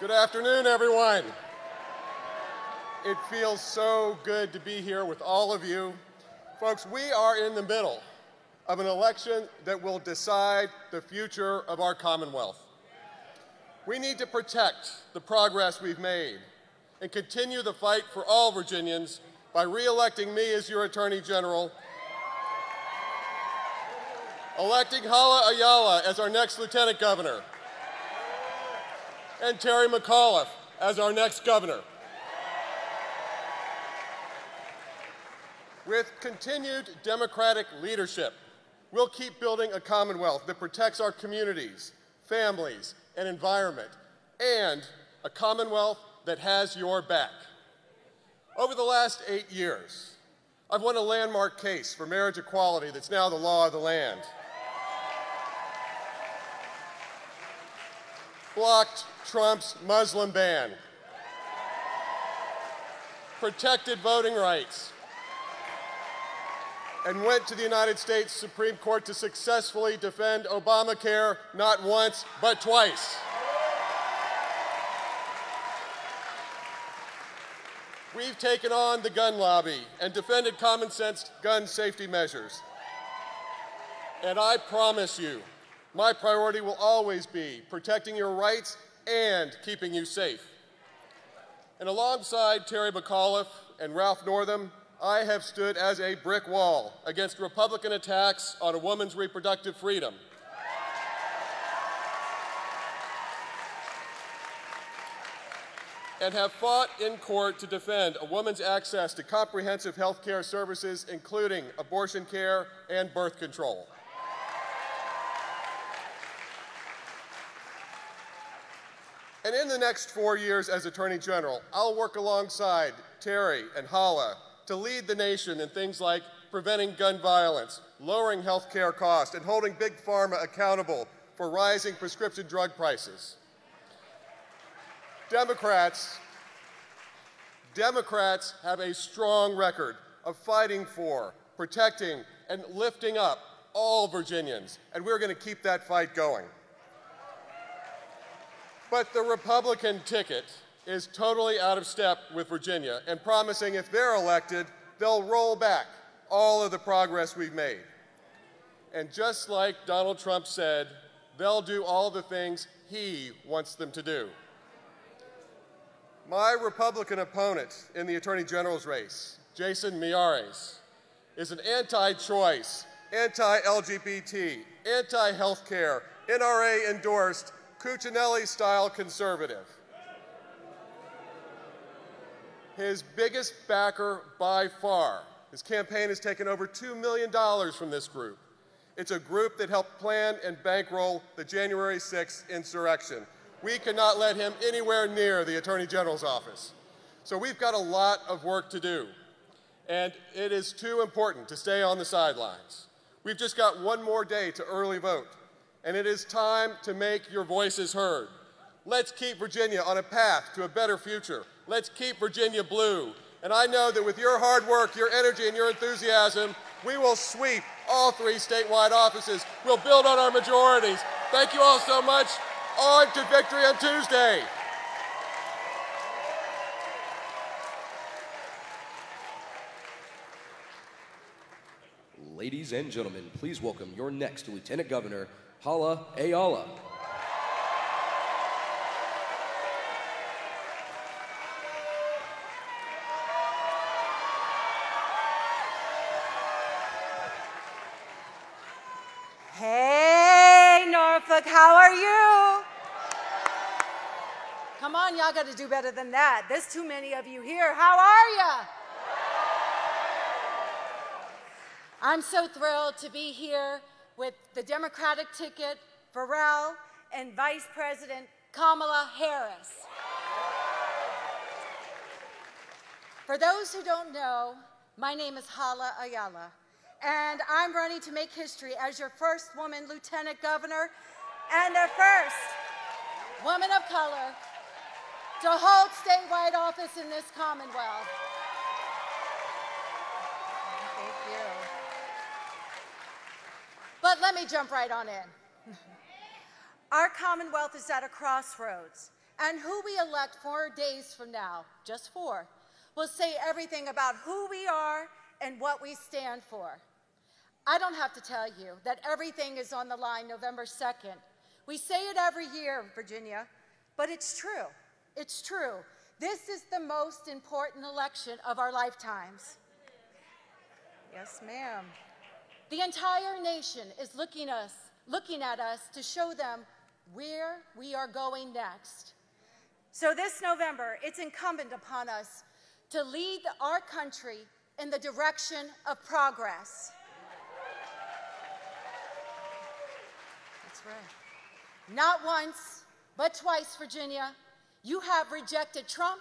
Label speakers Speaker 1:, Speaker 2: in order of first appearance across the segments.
Speaker 1: Good afternoon, everyone. It feels so good to be here with all of you. Folks, we are in the middle of an election that will decide the future of our Commonwealth. We need to protect the progress we've made and continue the fight for all Virginians by re-electing me as your Attorney General, electing Hala Ayala as our next Lieutenant Governor, and Terry McAuliffe as our next governor. With continued Democratic leadership, we'll keep building a Commonwealth that protects our communities, families, and environment, and a Commonwealth that has your back. Over the last 8 years, I've won a landmark case for marriage equality that's now the law of the land. Blocked Trump's Muslim ban, protected voting rights, and went to the United States Supreme Court to successfully defend Obamacare not once, but twice. We've taken on the gun lobby and defended common sense gun safety measures. And I promise you, my priority will always be protecting your rights and keeping you safe. And alongside Terry McAuliffe and Ralph Northam, I have stood as a brick wall against Republican attacks on a woman's reproductive freedom. And have fought in court to defend a woman's access to comprehensive health care services, including abortion care and birth control. And in the next 4 years as Attorney General, I'll work alongside Terry and Hala to lead the nation in things like preventing gun violence, lowering health care costs, and holding Big Pharma accountable for rising prescription drug prices. Democrats have a strong record of fighting for, protecting, and lifting up all Virginians, and we're going to keep that fight going. But the Republican ticket is totally out of step with Virginia and promising if they're elected, they'll roll back all of the progress we've made. And just like Donald Trump said, they'll do all the things he wants them to do. My Republican opponent in the Attorney General's race, Jason Miyares, is an anti-choice, anti-LGBT, anti-healthcare, NRA-endorsed, Cuccinelli-style conservative. His biggest backer by far, his campaign has taken over $2 million from this group. It's a group that helped plan and bankroll the January 6th insurrection. We cannot let him anywhere near the Attorney General's office. So we've got a lot of work to do, and it is too important to stay on the sidelines. We've just got one more day to early vote, and it is time to make your voices heard. Let's keep Virginia on a path to a better future. Let's keep Virginia blue. And I know that with your hard work, your energy, and your enthusiasm, we will sweep all 3 statewide offices. We'll build on our majorities. Thank you all so much. On to victory on Tuesday.
Speaker 2: Ladies and gentlemen, please welcome your next Lieutenant Governor, Hala Ayala.
Speaker 3: Hey, Norfolk, how are you? Come on, y'all got to do better than that. There's too many of you here. How are ya? I'm so thrilled to be here with the Democratic ticket, Farrell, and Vice President Kamala Harris. For those who don't know, my name is Hala Ayala, and I'm running to make history as your first woman lieutenant governor and the first woman of color to hold statewide office in this Commonwealth. Thank you. But let me jump right on in. Our Commonwealth is at a crossroads, And who we elect 4 days from now, just 4, will say everything about who we are and what we stand for. I don't have to tell you that everything is on the line November 2nd. We say it every year, Virginia, but it's true. It's true. This is the most important election of our lifetimes. Yes, ma'am. The entire nation is looking at us to show them where we are going next. So this November, it's incumbent upon us to lead our country in the direction of progress. That's right. Not once, but twice, Virginia, you have rejected Trump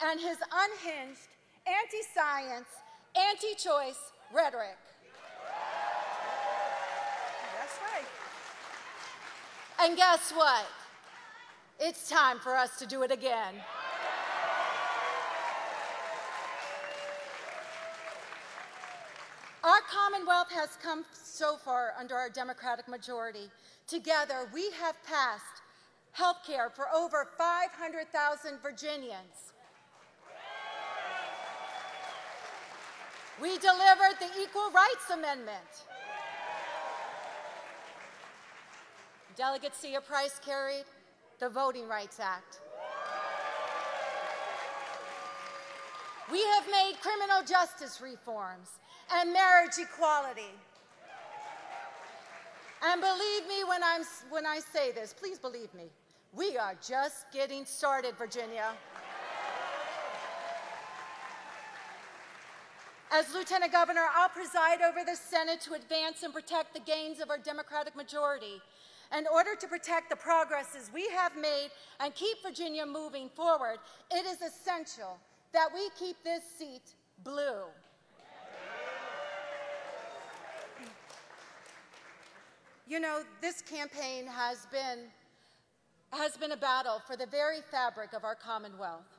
Speaker 3: and his unhinged, anti-science, anti-choice rhetoric. That's right. And guess what? It's time for us to do it again. Our Commonwealth has come so far under our Democratic majority. Together, we have passed health care for over 500,000 Virginians. We delivered the Equal Rights Amendment. Delegate Sia Price carried the Voting Rights Act. We have made criminal justice reforms and marriage equality. And believe me when I say this, please believe me, we are just getting started, Virginia. As Lieutenant Governor, I'll preside over the Senate to advance and protect the gains of our Democratic majority. In order to protect the progresses we have made and keep Virginia moving forward, it is essential that we keep this seat blue. You know, this campaign has been a battle for the very fabric of our Commonwealth.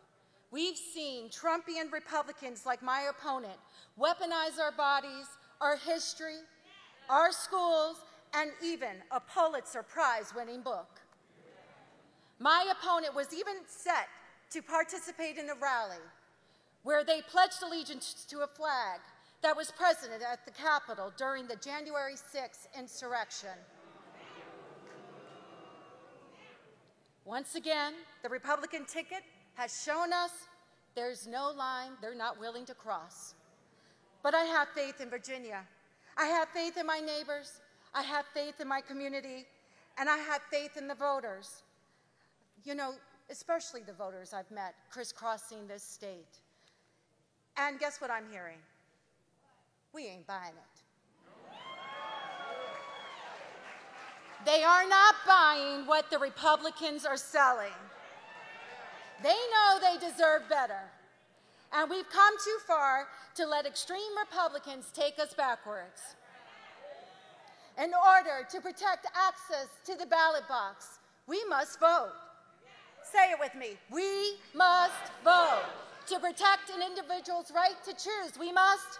Speaker 3: We've seen Trumpian Republicans like my opponent weaponize our bodies, our history, our schools, and even a Pulitzer Prize-winning book. My opponent was even set to participate in a rally where they pledged allegiance to a flag that was present at the Capitol during the January 6th insurrection. Once again, the Republican ticket has shown us there's no line they're not willing to cross. But I have faith in Virginia. I have faith in my neighbors. I have faith in my community. And I have faith in the voters. You know, especially the voters I've met crisscrossing this state. And guess what I'm hearing? We ain't buying it. They are not buying what the Republicans are selling. They know they deserve better. And we've come too far to let extreme Republicans take us backwards. In order to protect access to the ballot box, we must vote. Say it with me. We must vote. To protect an individual's right to choose, we must.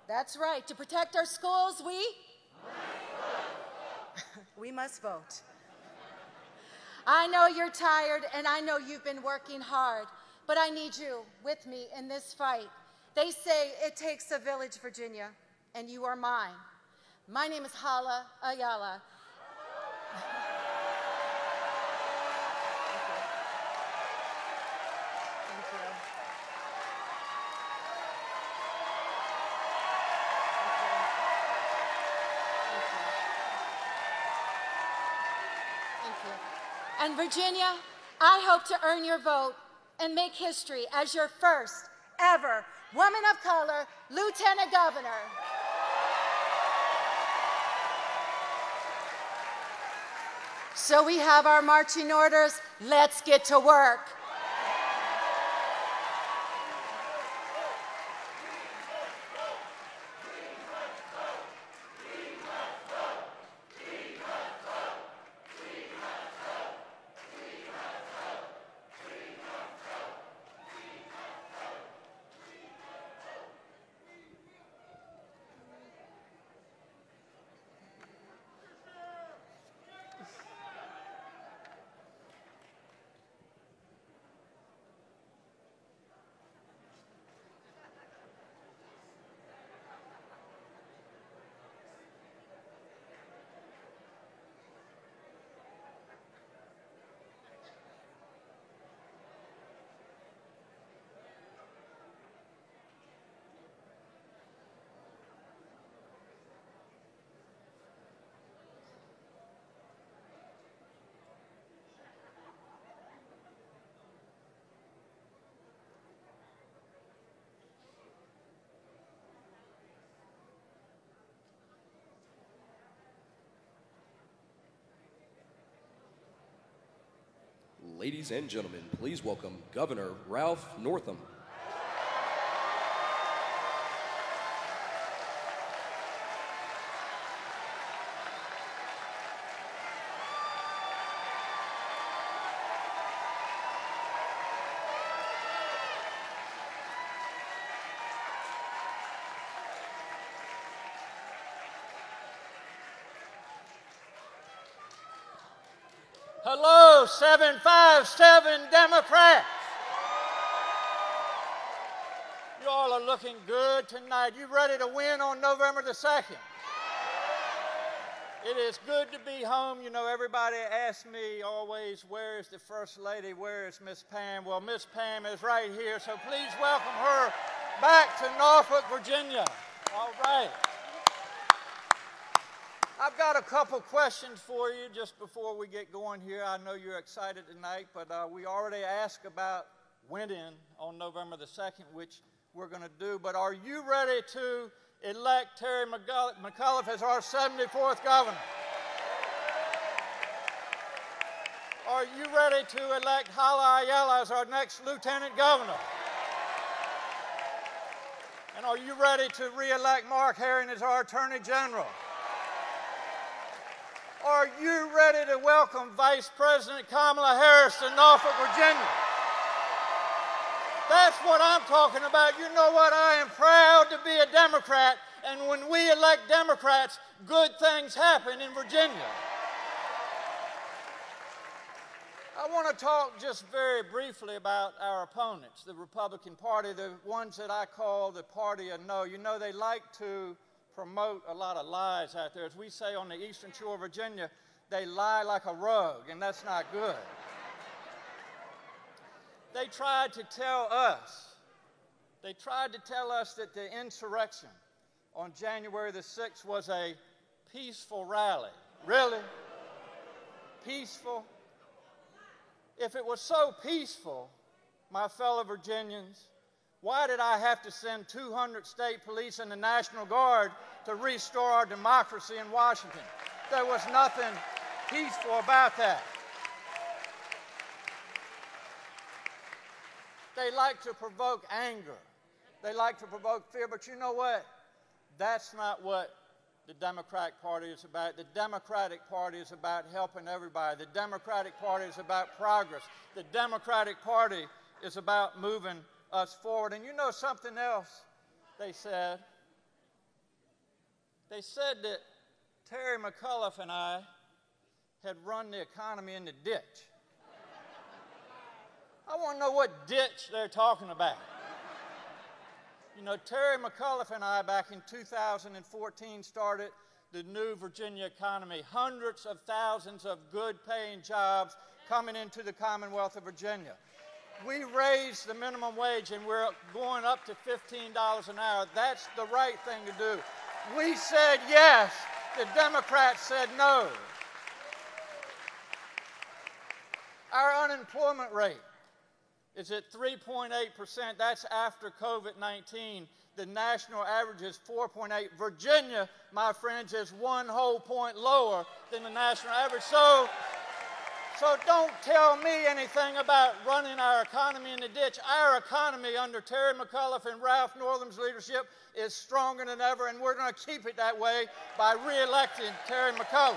Speaker 3: That's right. To protect our schools, we must vote. I know you're tired, and I know you've been working hard, but I need you with me in this fight. They say it takes a village, Virginia, and you are mine. My name is Hala Ayala. And Virginia, I hope to earn your vote and make history as your first ever woman of color lieutenant governor. So we have our marching orders. Let's get to work.
Speaker 2: Ladies and gentlemen, please welcome Governor Ralph Northam.
Speaker 4: Hello, 757 Democrats. You all are looking good tonight. You ready to win on November the 2nd? It is good to be home. You know, everybody asks me always, where is the First Lady? Where is Miss Pam? Well, Miss Pam is right here, so please welcome her back to Norfolk, Virginia. All right. I've got a couple questions for you just before we get going here. I know you're excited tonight, but we already asked about winning on November the 2nd, which we're going to do. But are you ready to elect Terry McAuliffe as our 74th governor? Are you ready to elect Hala Ayala as our next lieutenant governor? And are you ready to re-elect Mark Herring as our attorney general? Are you ready to welcome Vice President Kamala Harris to Norfolk, Virginia? That's what I'm talking about. You know what? I am proud to be a Democrat, and when we elect Democrats, good things happen in Virginia. I want to talk just very briefly about our opponents, the Republican Party, the ones that I call the party of no. You know, they like to promote a lot of lies out there. As we say on the eastern shore of Virginia, they lie like a rug, and that's not good. They tried to tell us that the insurrection on January the 6th was a peaceful rally. Really? Peaceful? If it was so peaceful, my fellow Virginians, why did I have to send 200 state police and the National Guard to restore our democracy in Washington? There was nothing peaceful about that. They like to provoke anger. They like to provoke fear, but you know what? That's not what the Democratic Party is about. The Democratic Party is about helping everybody. The Democratic Party is about progress. The Democratic Party is about moving us forward. And you know something else they said? They said that Terry McAuliffe and I had run the economy in the ditch. I want to know what ditch they're talking about. You know, Terry McAuliffe and I, back in 2014, started the new Virginia economy. Hundreds of thousands of good-paying jobs coming into the Commonwealth of Virginia. We raised the minimum wage, and we're going up to $15 an hour. That's the right thing to do. We said yes. The Democrats said no. Our unemployment rate is at 3.8%. That's after COVID-19. The national average is 4.8. Virginia, my friends, is 1 whole point lower than the national average. So don't tell me anything about running our economy in the ditch. Our economy under Terry McAuliffe and Ralph Northam's leadership is stronger than ever, and we're going to keep it that way by re-electing Terry McAuliffe.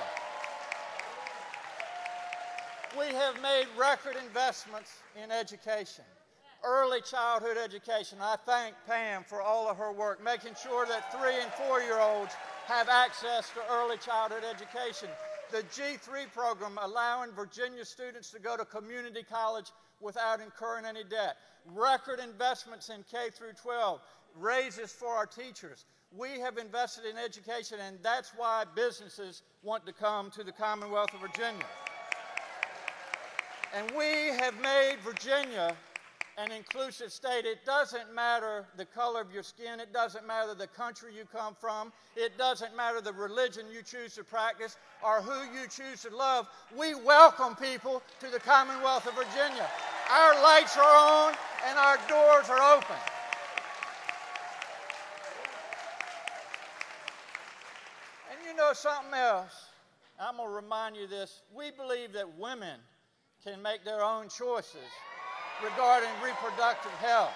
Speaker 4: We have made record investments in education, early childhood education. I thank Pam for all of her work, making sure that 3- and 4-year-olds have access to early childhood education. The G3 program, allowing Virginia students to go to community college without incurring any debt. Record investments in K through 12, raises for our teachers. We have invested in education, and that's why businesses want to come to the Commonwealth of Virginia. And we have made Virginia an inclusive state. It doesn't matter the color of your skin. It doesn't matter the country you come from. It doesn't matter the religion you choose to practice or who you choose to love. We welcome people to the Commonwealth of Virginia. Our lights are on and our doors are open. And you know something else? I'm going to remind you this. We believe that women can make their own choices regarding reproductive health.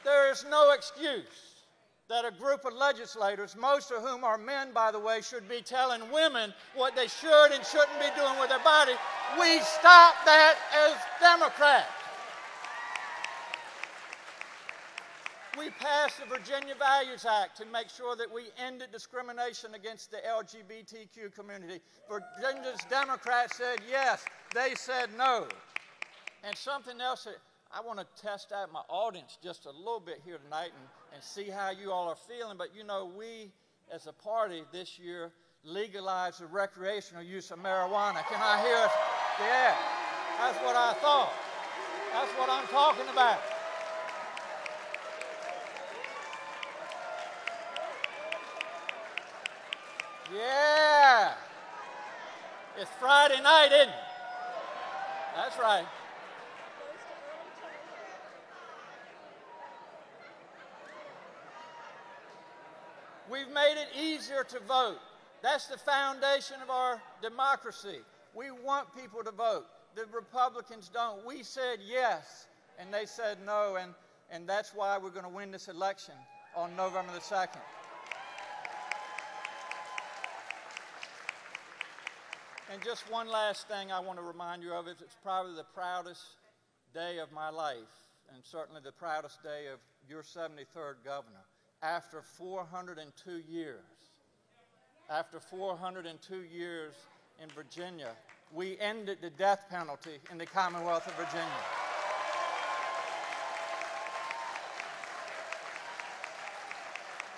Speaker 4: There is no excuse that a group of legislators, most of whom are men, by the way, should be telling women what they should and shouldn't be doing with their body. We stop that as Democrats. We passed the Virginia Values Act to make sure that we ended discrimination against the LGBTQ community. Virginia's Democrats said yes, they said no. And something else that I want to test out my audience just a little bit here tonight and see how you all are feeling. But you know, we as a party this year legalized the recreational use of marijuana. Can I hear it? Yeah, that's what I thought. That's what I'm talking about. Yeah. It's Friday night, isn't it? That's right. We've made it easier to vote. That's the foundation of our democracy. We want people to vote. The Republicans don't. We said yes, and they said no, and that's why we're going to win this election on November the 2nd. And just one last thing I want to remind you of is it's probably the proudest day of my life, and certainly the proudest day of your 73rd governor. After 402 years, after 402 years in Virginia, we ended the death penalty in the Commonwealth of Virginia.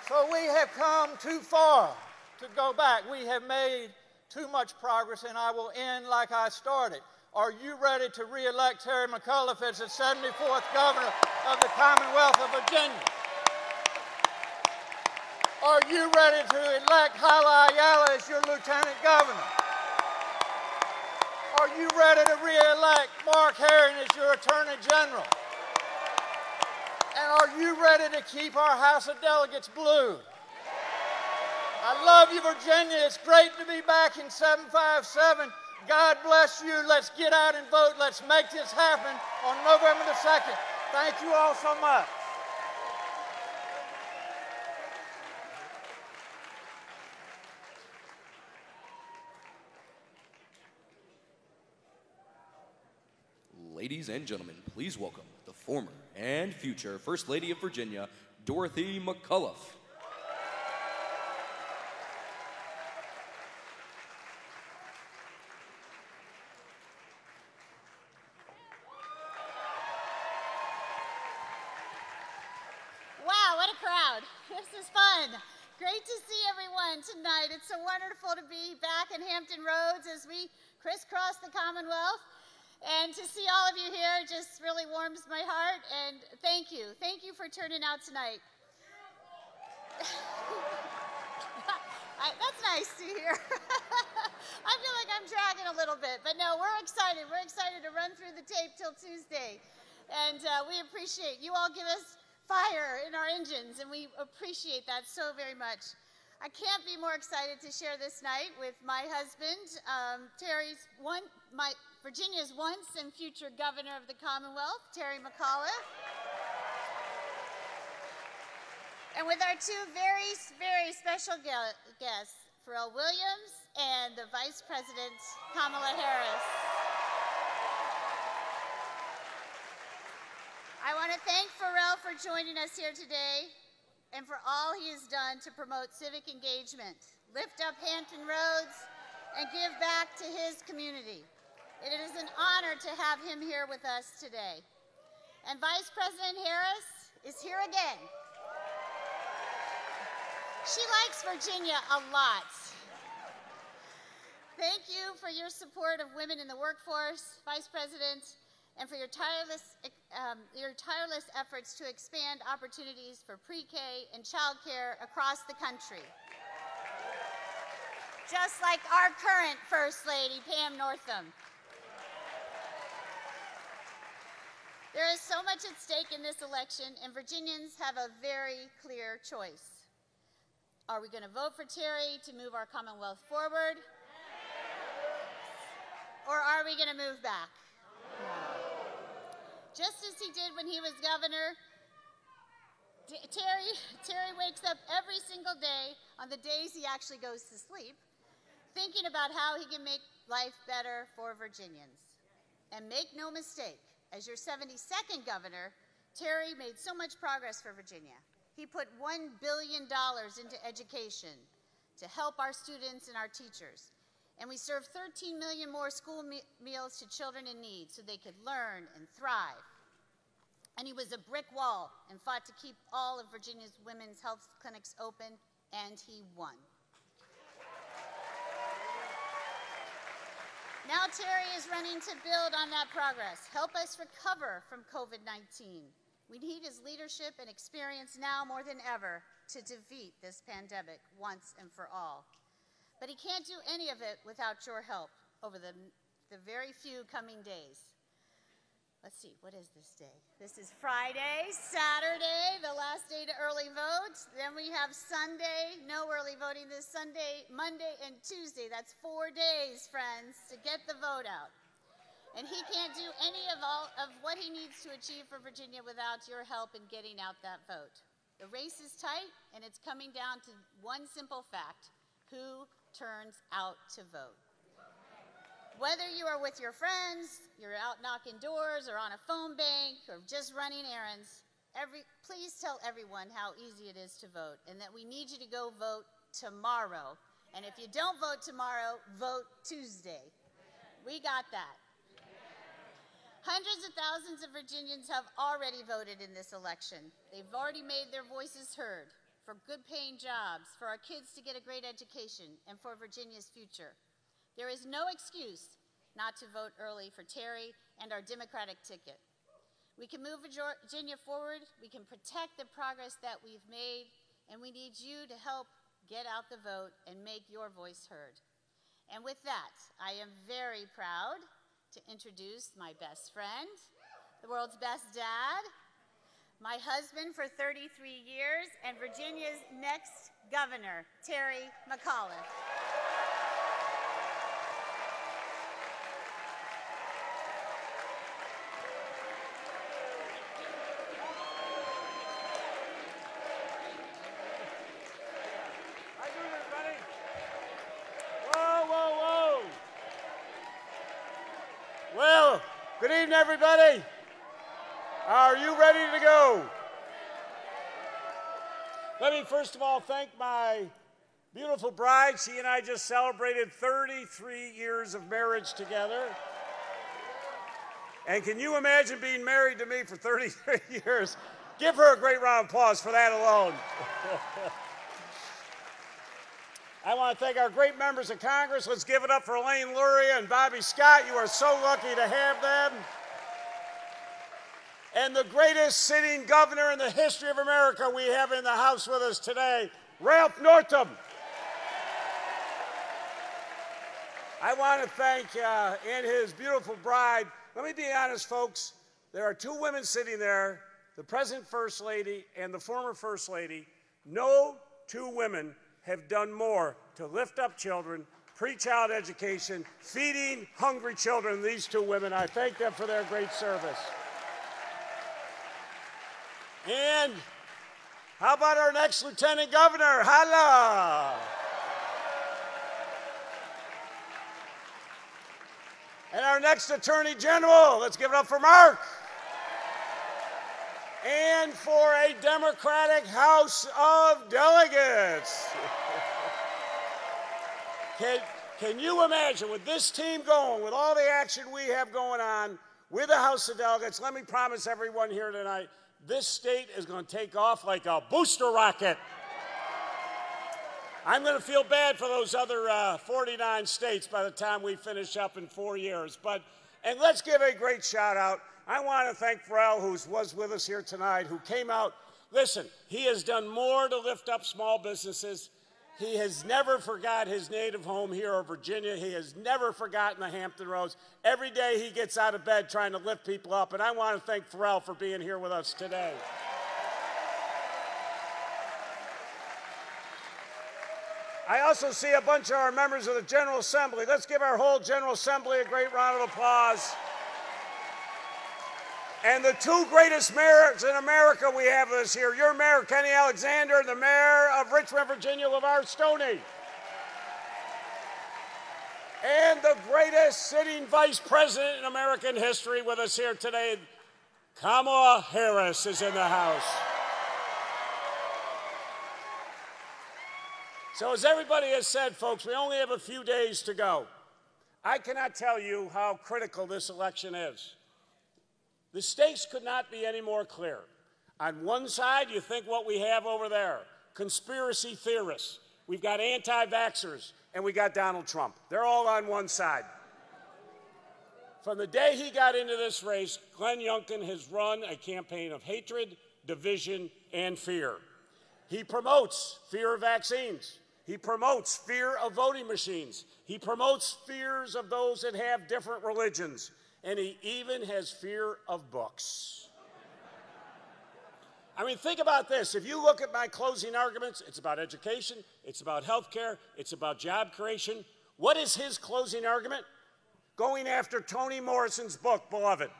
Speaker 4: So we have come too far to go back. We have made too much progress, and I will end like I started. Are you ready to re-elect Terry McAuliffe as the 74th governor of the Commonwealth of Virginia? Are you ready to elect Hala Ayala as your lieutenant governor? Are you ready to re-elect Mark Herring as your attorney general? And are you ready to keep our House of Delegates blue? I love you, Virginia. It's great to be back in 757. God bless you. Let's get out and vote. Let's make this happen on November the 2nd. Thank you all so much.
Speaker 2: Ladies and gentlemen, please welcome the former and future First Lady of Virginia, Dorothy McAuliffe.
Speaker 5: Wow, what a crowd. This is fun. Great to see everyone tonight. It's so wonderful to be back in Hampton Roads as we crisscross the Commonwealth. And to see all of you here just really warms my heart. And thank you. Thank you for turning out tonight. That's nice to hear. I feel like I'm dragging a little bit. But no, we're excited. We're excited to run through the tape till Tuesday. And we appreciate you all give us fire in our engines. And we appreciate that so very much. I can't be more excited to share this night with my husband, Virginia's once and future governor of the Commonwealth, Terry McAuliffe. And with our two very, very special guests, Pharrell Williams and the Vice President, Kamala Harris. I want to thank Pharrell for joining us here today and for all he has done to promote civic engagement, lift up Hampton Roads, and give back to his community. It is an honor to have him here with us today. And Vice President Harris is here again. She likes Virginia a lot. Thank you for your support of women in the workforce, Vice President, and for your tireless efforts to expand opportunities for pre-K and childcare across the country. Just like our current First Lady, Pam Northam. There is so much at stake in this election, and Virginians have a very clear choice. Are we going to vote for Terry to move our Commonwealth forward? Or are we going to move back? Just as he did when he was governor, Terry wakes up every single day on the days he actually goes to sleep, thinking about how he can make life better for Virginians. And make no mistake, as your 72nd governor, Terry made so much progress for Virginia. He put $1 billion into education to help our students and our teachers. And we served 13 million more school meals to children in need so they could learn and thrive. And he was a brick wall and fought to keep all of Virginia's women's health clinics open, and he won. Now Terry is running to build on that progress, help us recover from COVID-19. We need his leadership and experience now more than ever to defeat this pandemic once and for all. But he can't do any of it without your help over the very few coming days. Let's see, what is this day? This is Friday, Saturday, the last day to early vote. Then we have Sunday, no early voting this Sunday, Monday, and Tuesday. That's 4 days, friends, to get the vote out. And he can't do any of what he needs to achieve for Virginia without your help in getting out that vote. The race is tight, and it's coming down to one simple fact: who turns out to vote? Whether you are with your friends, you're out knocking doors, or on a phone bank, or just running errands, please tell everyone how easy it is to vote, and that we need you to go vote tomorrow. And if you don't vote tomorrow, vote Tuesday. We got that. Hundreds of thousands of Virginians have already voted in this election. They've already made their voices heard for good-paying jobs, for our kids to get a great education, and for Virginia's future. There is no excuse not to vote early for Terry and our Democratic ticket. We can move Virginia forward, we can protect the progress that we've made, and we need you to help get out the vote and make your voice heard. And with that, I am very proud to introduce my best friend, the world's best dad, my husband for 33 years, and Virginia's next governor, Terry McAuliffe.
Speaker 6: Well, good evening, everybody. Are you ready to go? Let me first of all thank my beautiful bride. She and I just celebrated 33 years of marriage together. And can you imagine being married to me for 33 years? Give her a great round of applause for that alone. I want to thank our great members of Congress. Let's give it up for Elaine Luria and Bobby Scott. You are so lucky to have them. And the greatest sitting governor in the history of America we have in the House with us today, Ralph Northam. I want to thank and his beautiful bride. Let me be honest, folks. There are two women sitting there, the present First Lady and the former First Lady. No two women have done more to lift up children, pre-child education, feeding hungry children than these two women. I thank them for their great service. And how about our next Lieutenant Governor? Holla! And our next Attorney General, let's give it up for Mark. And for a Democratic House of Delegates. Can you imagine, with this team going, with all the action we have going on with the House of Delegates, let me promise everyone here tonight, this state is going to take off like a booster rocket. I'm going to feel bad for those other 49 states by the time we finish up in 4 years. And let's give a great shout out. I want to thank Pharrell, who was with us here tonight, who came out. Listen, he has done more to lift up small businesses. He has never forgot his native home here in Virginia. He has never forgotten the Hampton Roads. Every day he gets out of bed trying to lift people up, and I want to thank Pharrell for being here with us today. I also see a bunch of our members of the General Assembly. Let's give our whole General Assembly a great round of applause. And the two greatest mayors in America we have this year, your mayor, Kenny Alexander, and the mayor of Richmond, Virginia, LeVar Stoney. And the greatest sitting vice president in American history with us here today, Kamala Harris, is in the house. So as everybody has said, folks, we only have a few days to go. I cannot tell you how critical this election is. The stakes could not be any more clear. On one side, you think what we have over there, conspiracy theorists. We've got anti-vaxxers, and we got Donald Trump. They're all on one side. From the day he got into this race, Glenn Youngkin has run a campaign of hatred, division, and fear. He promotes fear of vaccines. He promotes fear of voting machines. He promotes fears of those that have different religions. And he even has fear of books. I mean, think about this. If you look at my closing arguments, it's about education, it's about health care, it's about job creation. What is his closing argument? Going after Toni Morrison's book, Beloved.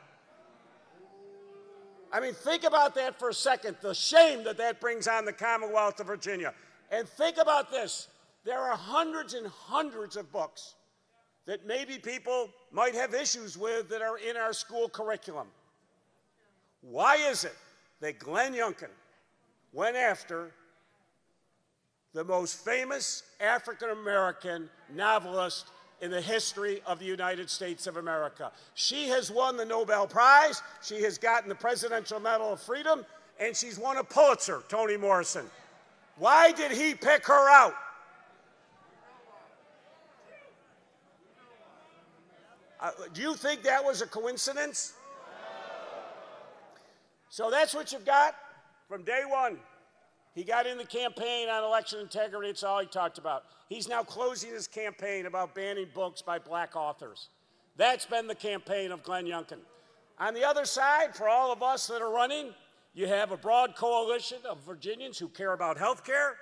Speaker 6: I mean, think about that for a second, the shame that that brings on the Commonwealth of Virginia. And think about this. There are hundreds and hundreds of books that maybe people might have issues with that are in our school curriculum. Why is it that Glenn Youngkin went after the most famous African-American novelist in the history of the United States of America? She has won the Nobel Prize, she has gotten the Presidential Medal of Freedom, and she's won a Pulitzer, Toni Morrison. Why did he pick her out? Do you think that was a coincidence? So that's what you've got from day one. He got in the campaign on election integrity. It's all he talked about. He's now closing his campaign about banning books by black authors. That's been the campaign of Glenn Youngkin. On the other side, for all of us that are running, you have a broad coalition of Virginians who care about health care,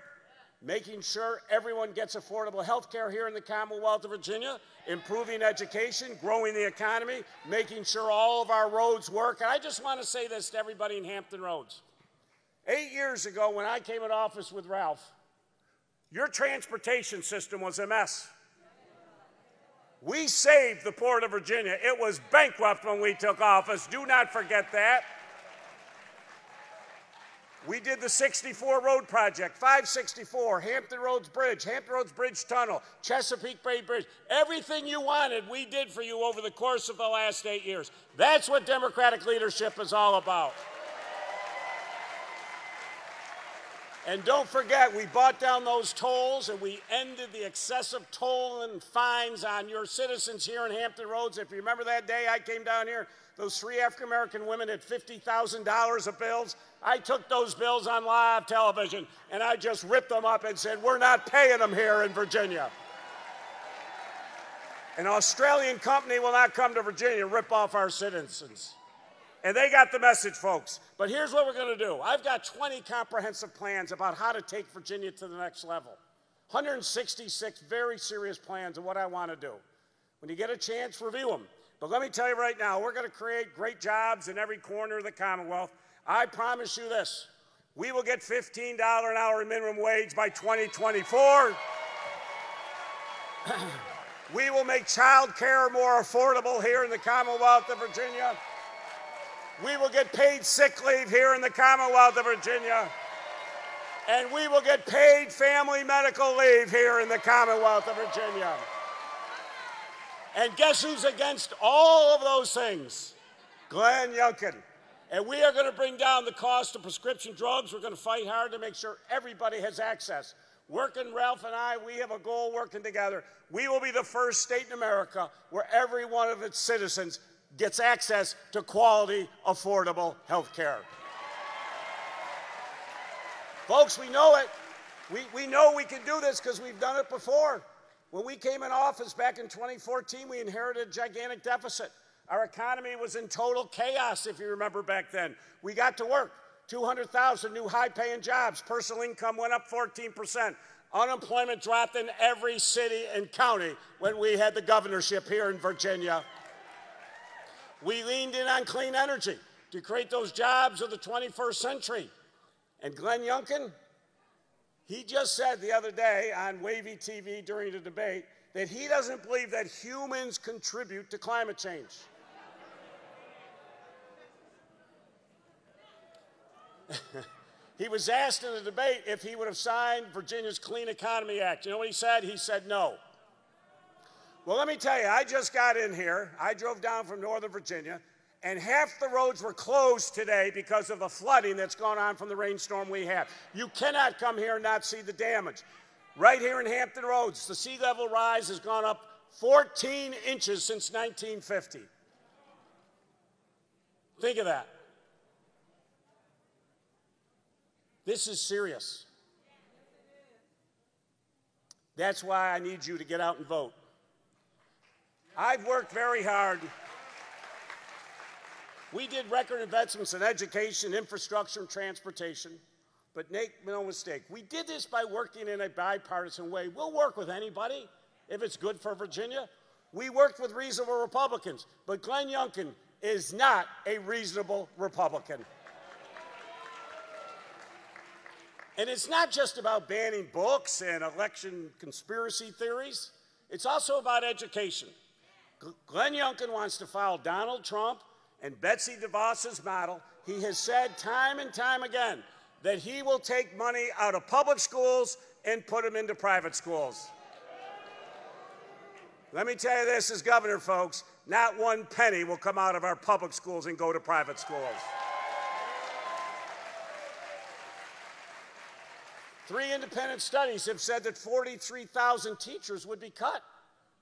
Speaker 6: making sure everyone gets affordable health care here in the Commonwealth of Virginia, improving education, growing the economy, making sure all of our roads work. And I just want to say this to everybody in Hampton Roads. 8 years ago, when I came in office with Ralph, your transportation system was a mess. We saved the Port of Virginia. It was bankrupt when we took office. Do not forget that. We did the 64 Road Project, 564, Hampton Roads Bridge Tunnel, Chesapeake Bay Bridge. Everything you wanted, we did for you over the course of the last 8 years. That's what democratic leadership is all about. And don't forget, we bought down those tolls and we ended the excessive toll and fines on your citizens here in Hampton Roads. If you remember that day I came down here, those 3 African-American women had $50,000 of bills. I took those bills on live television and I just ripped them up and said, we're not paying them here in Virginia. An Australian company will not come to Virginia and rip off our citizens. And they got the message, folks. But here's what we're going to do. I've got 20 comprehensive plans about how to take Virginia to the next level. 166 very serious plans of what I want to do. When you get a chance, review them. But let me tell you right now, we're going to create great jobs in every corner of the Commonwealth. I promise you this. We will get $15 an hour minimum wage by 2024. We will make child care more affordable here in the Commonwealth of Virginia. We will get paid sick leave here in the Commonwealth of Virginia. And we will get paid family medical leave here in the Commonwealth of Virginia. And guess who's against all of those things? Glenn Youngkin. And we are going to bring down the cost of prescription drugs. We're going to fight hard to make sure everybody has access. Working, Ralph and I, we have a goal working together. We will be the first state in America where every one of its citizens gets access to quality, affordable health care. Folks, we know it. We know we can do this because we've done it before. When we came in office back in 2014, we inherited a gigantic deficit. Our economy was in total chaos, if you remember back then. We got to work. 200,000 new high-paying jobs. Personal income went up 14%. Unemployment dropped in every city and county when we had the governorship here in Virginia. We leaned in on clean energy to create those jobs of the 21st century. And Glenn Youngkin, he just said the other day on Wavy TV during the debate that he doesn't believe that humans contribute to climate change. He was asked in the debate if he would have signed Virginia's Clean Economy Act. You know what he said? He said no. Well, let me tell you, I just got in here. I drove down from Northern Virginia, and half the roads were closed today because of the flooding that's gone on from the rainstorm we had. You cannot come here and not see the damage. Right here in Hampton Roads, the sea level rise has gone up 14 inches since 1950. Think of that. This is serious. That's why I need you to get out and vote. I've worked very hard. We did record investments in education, infrastructure, and transportation. But make no mistake, we did this by working in a bipartisan way. We'll work with anybody if it's good for Virginia. We worked with reasonable Republicans, but Glenn Youngkin is not a reasonable Republican. And it's not just about banning books and election conspiracy theories. It's also about education. Glenn Youngkin wants to follow Donald Trump and Betsy DeVos's model. He has said time and time again that he will take money out of public schools and put them into private schools. Let me tell you this as governor, folks, not one penny will come out of our public schools and go to private schools. 3 independent studies have said that 43,000 teachers would be cut.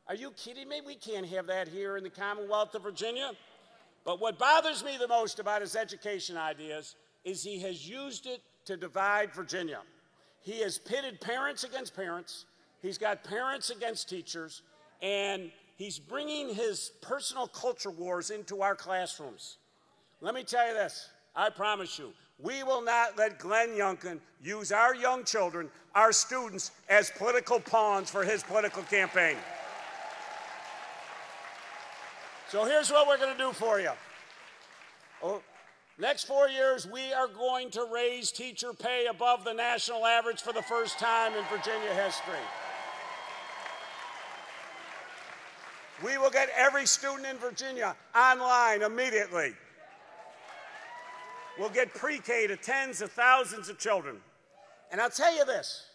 Speaker 6: Are you kidding me? We can't have that here in the Commonwealth of Virginia. But what bothers me the most about his education ideas is he has used it to divide Virginia. He has pitted parents against parents. He's got parents against teachers. And he's bringing his personal culture wars into our classrooms. Let me tell you this. I promise you, we will not let Glenn Youngkin use our young children, our students, as political pawns for his political campaign. So here's what we're going to do for you. Next 4 years, we are going to raise teacher pay above the national average for the first time in Virginia history. We will get every student in Virginia online immediately. We'll get pre-K to tens of thousands of children. And I'll tell you this,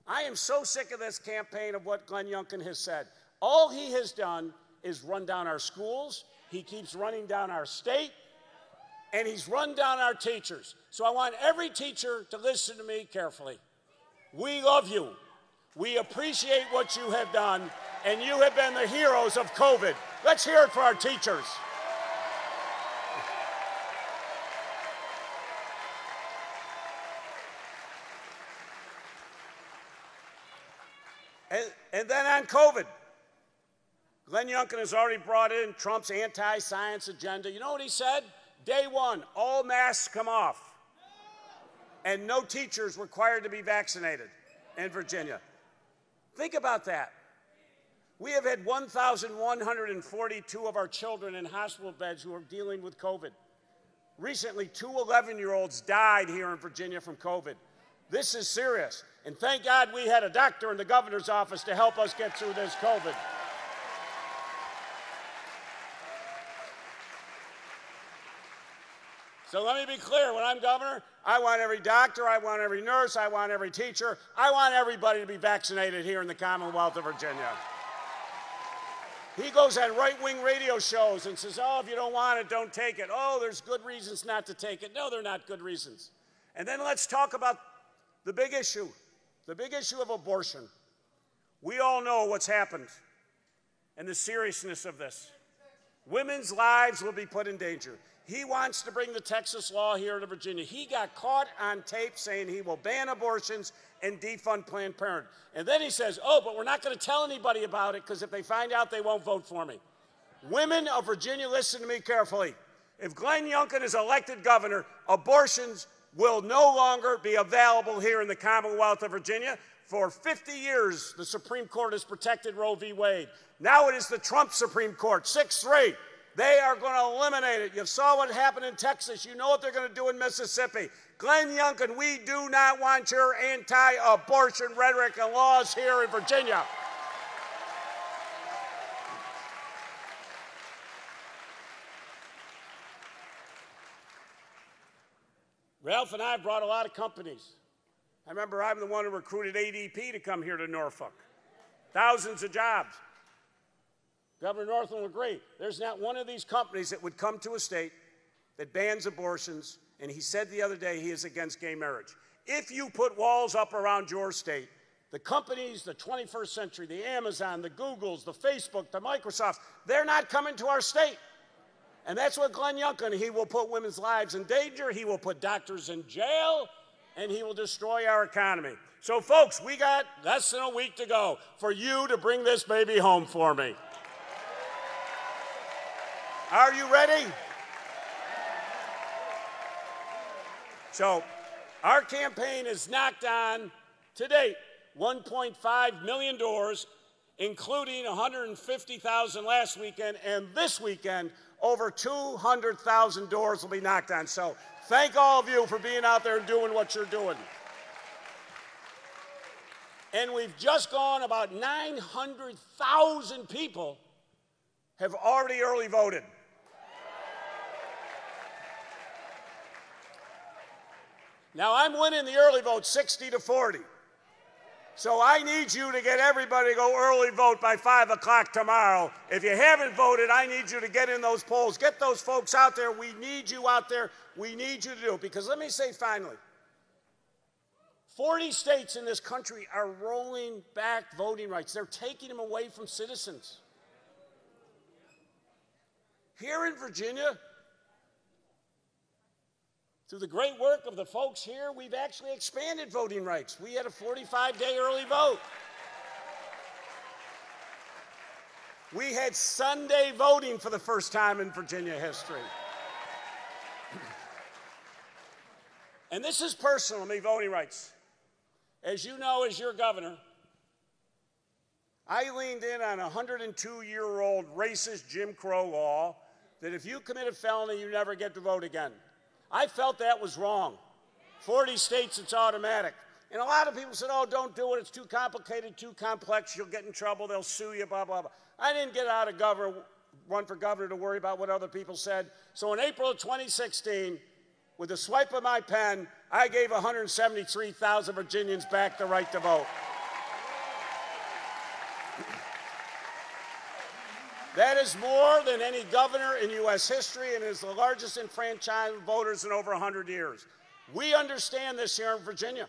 Speaker 6: I am so sick of this campaign of what Glenn Youngkin has said. All he has done is run down our schools, he keeps running down our state, and he's run down our teachers. So I want every teacher to listen to me carefully. We love you. We appreciate what you have done, and you have been the heroes of COVID. Let's hear it for our teachers. And then on COVID, Glenn Youngkin has already brought in Trump's anti-science agenda. You know what he said? Day one, all masks come off, and no teachers required to be vaccinated in Virginia. Think about that. We have had 1,142 of our children in hospital beds who are dealing with COVID. Recently, 2 11-year-olds died here in Virginia from COVID. This is serious. And thank God we had a doctor in the governor's office to help us get through this COVID. So let me be clear, when I'm governor, I want every doctor, I want every nurse, I want every teacher, I want everybody to be vaccinated here in the Commonwealth of Virginia. He goes on right-wing radio shows and says, oh, if you don't want it, don't take it. Oh, there's good reasons not to take it. No, they're not good reasons. And then let's talk about the big issue of abortion. We all know what's happened and the seriousness of this. Women's lives will be put in danger. He wants to bring the Texas law here to Virginia. He got caught on tape saying he will ban abortions and defund Planned Parenthood. And then he says, oh, but we're not going to tell anybody about it because if they find out, they won't vote for me. Women of Virginia, listen to me carefully. If Glenn Youngkin is elected governor, abortions will no longer be available here in the Commonwealth of Virginia. For 50 years, the Supreme Court has protected Roe v. Wade. Now it is the Trump Supreme Court, 6-3. They are going to eliminate it. You saw what happened in Texas. You know what they're going to do in Mississippi. Glenn Youngkin, we do not want your anti-abortion rhetoric and laws here in Virginia. Ralph and I have brought a lot of companies. I remember I'm the one who recruited ADP to come here to Norfolk. Thousands of jobs. Governor Northam would agree. There's not one of these companies that would come to a state that bans abortions, and he said the other day he is against gay marriage. If you put walls up around your state, the companies, the 21st century, the Amazon, the Googles, the Facebook, the Microsofts, they're not coming to our state. And that's what Glenn Youngkin, he will put women's lives in danger, he will put doctors in jail, and he will destroy our economy. So folks, we got less than a week to go for you to bring this baby home for me. Are you ready? So our campaign has knocked on, to date, 1.5 million doors, including 150,000 last weekend, and this weekend, over 200,000 doors will be knocked on. So thank all of you for being out there and doing what you're doing. And we've just gone, about 900,000 people have already early voted. Now, I'm winning the early vote 60-40. So I need you to get everybody to go early vote by 5 o'clock tomorrow. If you haven't voted, I need you to get in those polls. Get those folks out there. We need you out there. We need you to do it. Because let me say finally, 40 states in this country are rolling back voting rights. They're taking them away from citizens. Here in Virginia, through the great work of the folks here, we've actually expanded voting rights. We had a 45-day early vote. We had Sunday voting for the first time in Virginia history. And this is personal to me, voting rights. As you know, as your governor, I leaned in on a 102-year-old racist Jim Crow law that if you commit a felony, you never get to vote again. I felt that was wrong. 40 states, it's automatic. And a lot of people said, oh, don't do it. It's too complicated, too complex. You'll get in trouble. They'll sue you, blah, blah, blah. I didn't get out of run for governor to worry about what other people said. So in April of 2016, with a swipe of my pen, I gave 173,000 Virginians back the right to vote. That is more than any governor in U.S. history and is the largest enfranchisement of voters in over 100 years. We understand this here in Virginia.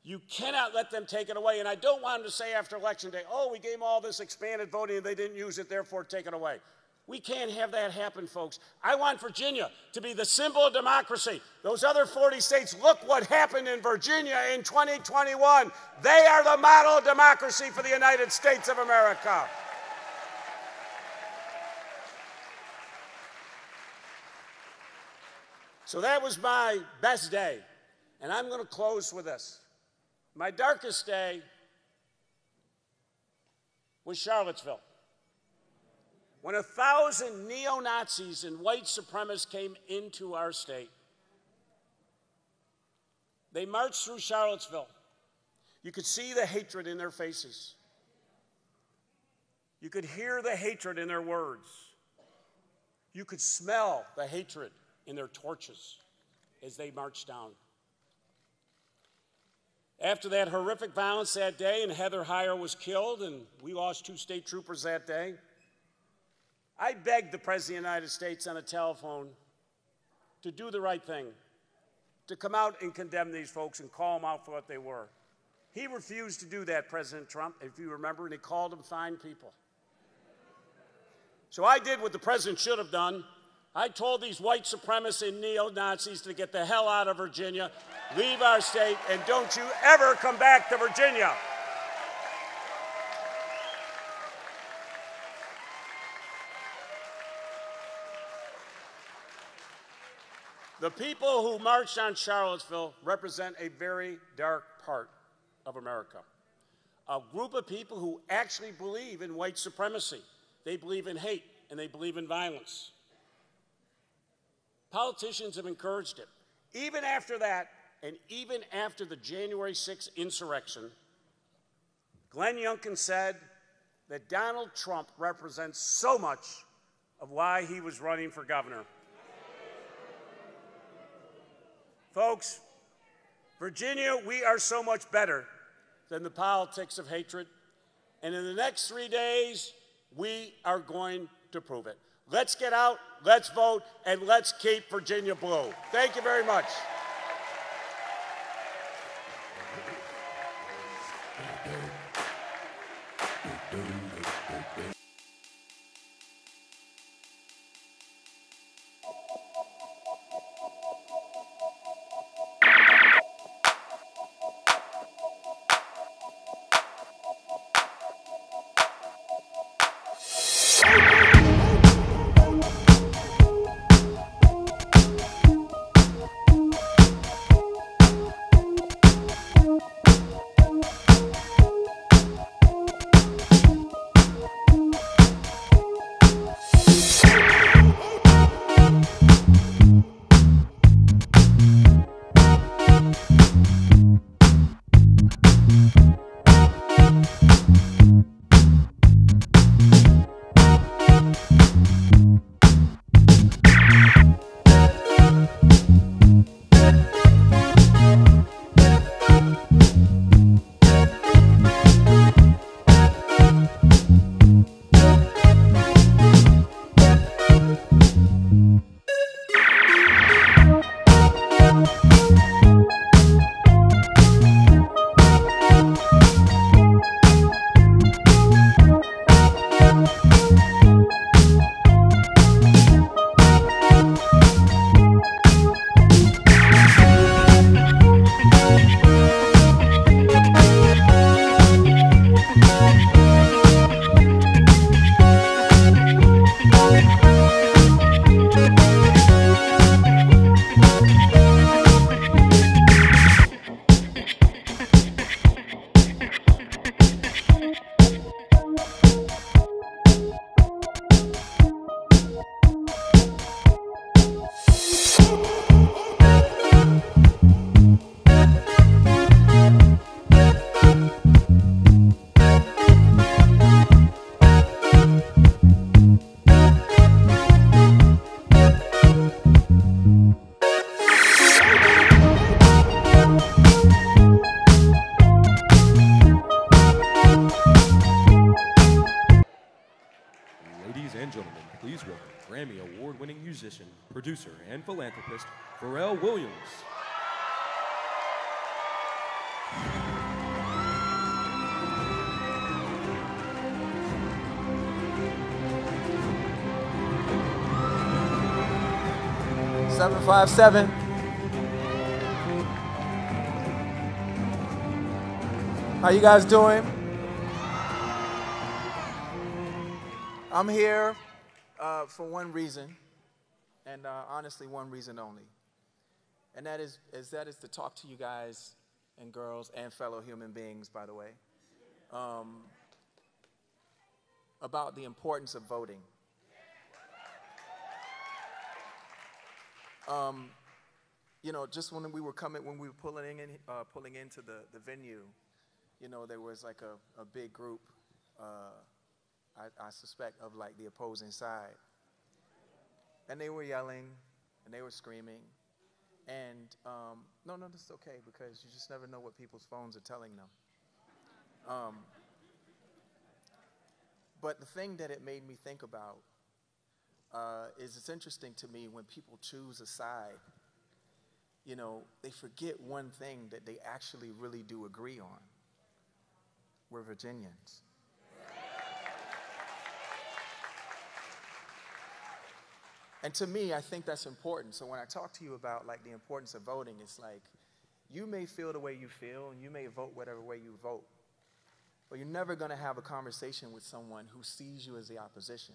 Speaker 6: You cannot let them take it away. And I don't want them to say after Election Day, oh, we gave them all this expanded voting and they didn't use it, therefore take it away. We can't have that happen, folks. I want Virginia to be the symbol of democracy. Those other 40 states, look what happened in Virginia in 2021. They are the model of democracy for the United States of America. So that was my best day, and I'm going to close with this. My darkest day was Charlottesville, when 1,000 neo-Nazis and white supremacists came into our state. They marched through Charlottesville. You could see the hatred in their faces. You could hear the hatred in their words. You could smell the hatred in their torches as they marched down. After that horrific violence that day, and Heather Heyer was killed, and we lost 2 state troopers that day, I begged the President of the United States on the telephone to do the right thing, to come out and condemn these folks and call them out for what they were. He refused to do that, President Trump, if you remember, and he called them fine people. So I did what the president should have done. I told these white supremacists and neo-Nazis to get the hell out of Virginia, leave our state, and don't you ever come back to Virginia. The people who marched on Charlottesville represent a very dark part of America. A group of people who actually believe in white supremacy. They believe in hate, and they believe in violence. Politicians have encouraged it. Even after that, and even after the January 6th insurrection, Glenn Youngkin said that Donald Trump represents so much of why he was running for governor. Folks, Virginia, we are so much better than the politics of hatred. And in the next 3 days, we are going to prove it. Let's get out, let's vote, and let's keep Virginia blue. Thank you very much.
Speaker 2: Ladies and gentlemen, please welcome Grammy Award-winning musician, producer, and philanthropist, Pharrell Williams.
Speaker 7: Seven 5-7. How you guys doing? I'm here for one reason, and honestly, one reason only. And that is to talk to you guys and girls and fellow human beings, by the way, about the importance of voting. You know, just when we were pulling into the venue, you know, there was like a big group, I suspect, of like the opposing side. And they were yelling and they were screaming. And no, this is okay, because you just never know what people's phones are telling them. But the thing that it made me think about is it's interesting to me when people choose a side, you know, they forget one thing that they actually really do agree on. We're Virginians. And to me, I think that's important. So when I talk to you about like the importance of voting, it's like you may feel the way you feel and you may vote whatever way you vote, but you're never going to have a conversation with someone who sees you as the opposition.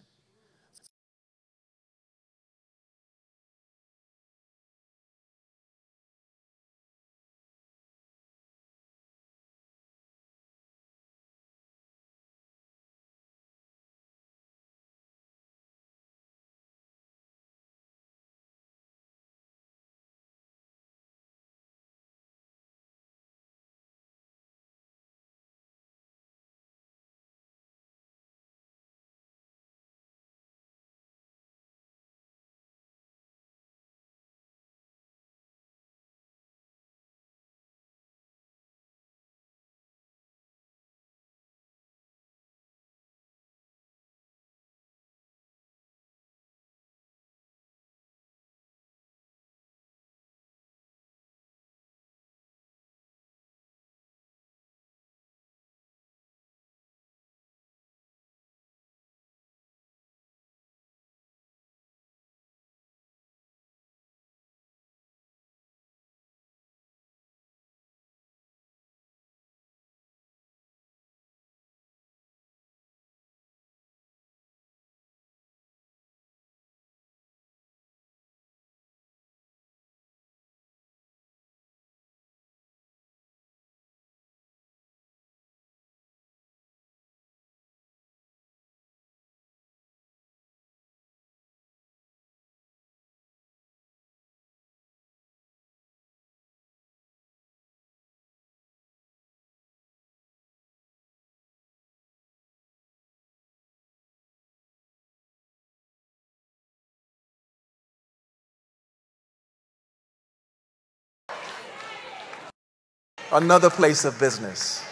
Speaker 7: another place of business.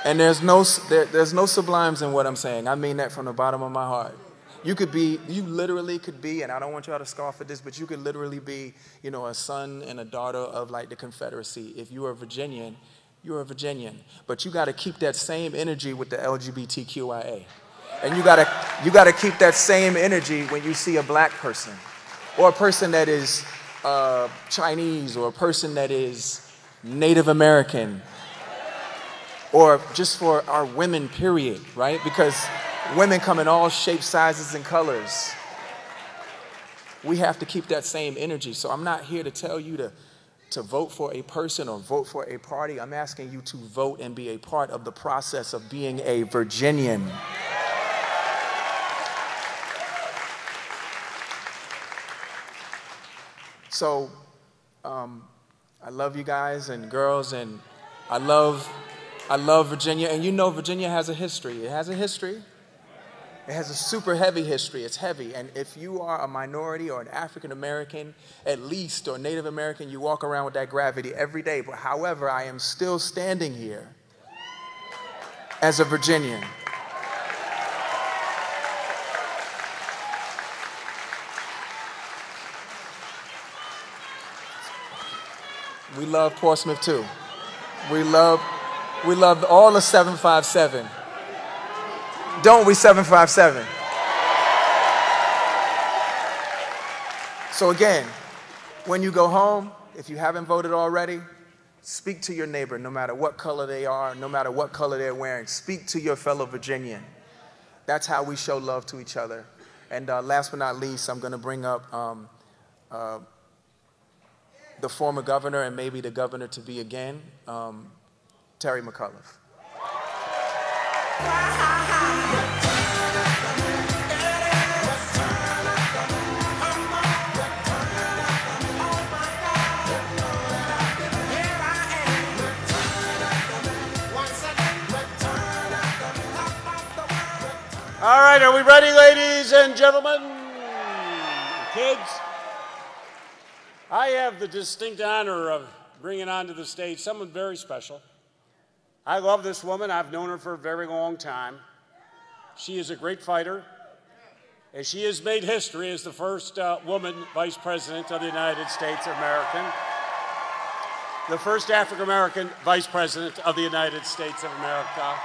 Speaker 7: And there's no sublimes in what I'm saying. I mean that from the bottom of my heart. You literally could be, and I don't want y'all to scoff at this, but you could literally be, you know, a son and a daughter of like the Confederacy. If you are a Virginian, you're a Virginian. But you got to keep that same energy with the LGBTQIA. And you got to keep that same energy when you see a black person, or a person that is Chinese, or a person that is Native American, or just for our women, period, right? Because women come in all shapes, sizes, and colors. We have to keep that same energy. So I'm not here to tell you to vote for a person or vote for a party. I'm asking you to vote and be a part of the process of being a Virginian. So I love you guys and girls, and I love Virginia. And you know Virginia has a history. It has a history. It has a super heavy history. It's heavy. And if you are a minority or an African American, at least, or Native American, you walk around with that gravity every day. But however, I am still standing here as a Virginian. We love Portsmouth too. We love all the 757. Don't we, 757? So again, when you go home, if you haven't voted already, speak to your neighbor, no matter what color they are, no matter what color they're wearing. Speak to your fellow Virginian. That's how we show love to each other. And last but not least, I'm going to bring up the former governor and maybe the governor to be again, Terry McAuliffe.
Speaker 6: All right, are we ready, ladies and gentlemen? Kids? I have the distinct honor of bringing onto the stage someone very special. I love this woman. I've known her for a very long time. She is a great fighter, and she has made history as the first woman vice president of the United States of America, the first African-American vice president of the United States of America.